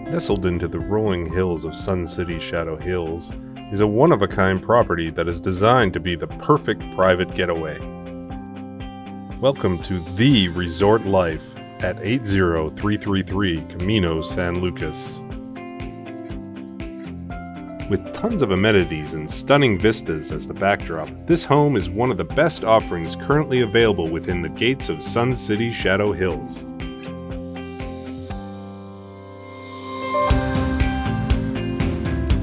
Nestled into the rolling hills of Sun City Shadow Hills is a one-of-a-kind property that is designed to be the perfect private getaway. Welcome to the resort life at 80333 Camino, San Lucas. With tons of amenities and stunning vistas as the backdrop, this home is one of the best offerings currently available within the gates of Sun City Shadow Hills.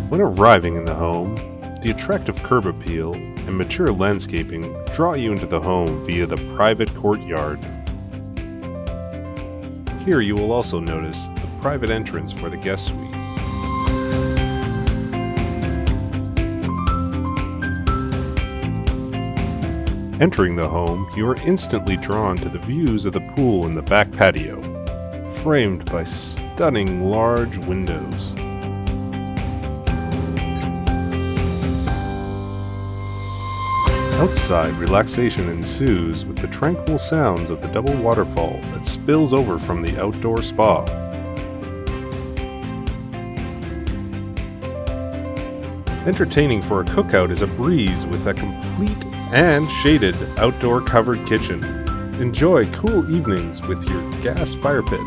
When arriving in the home, the attractive curb appeal and mature landscaping draw you into the home via the private courtyard. Here you will also notice the private entrance for the guest suite. Entering the home, you are instantly drawn to the views of the pool in the back patio, framed by stunning large windows. Outside, relaxation ensues with the tranquil sounds of the double waterfall that spills over from the outdoor spa. Entertaining for a cookout is a breeze with a complete and shaded outdoor covered kitchen. Enjoy cool evenings with your gas fire pit.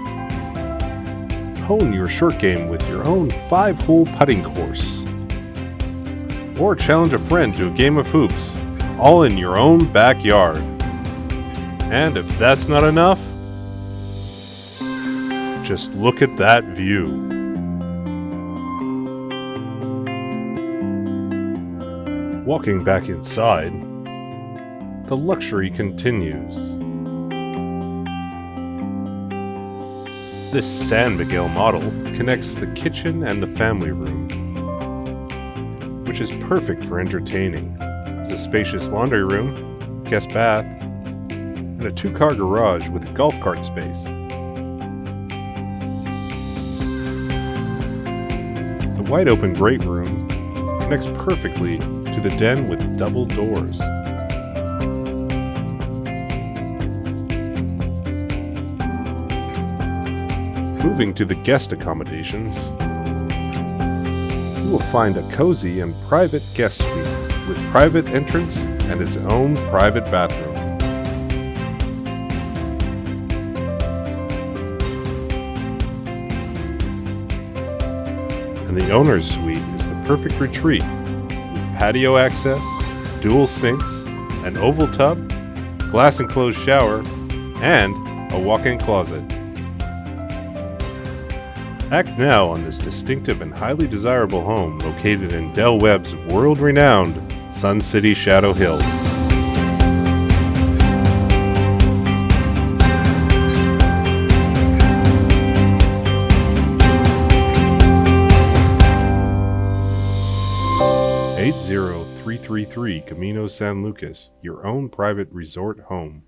Hone your short game with your own 5-hole putting course. Or challenge a friend to a game of hoops, all in your own backyard. And if that's not enough, just look at that view. Walking back inside, the luxury continues. This San Miguel model connects the kitchen and the family room, which is perfect for entertaining. There's a spacious laundry room, guest bath, and a 2-car garage with a golf cart space. The wide open great room connects perfectly to the den with double doors. Moving to the guest accommodations, you will find a cozy and private guest suite with private entrance and its own private bathroom. And the owner's suite is the perfect retreat with patio access, dual sinks, an oval tub, glass enclosed shower, and a walk-in closet. Act now on this distinctive and highly desirable home located in Webb's world-renowned Sun City Shadow Hills. (80333 Camino, San Lucas), your own private resort home.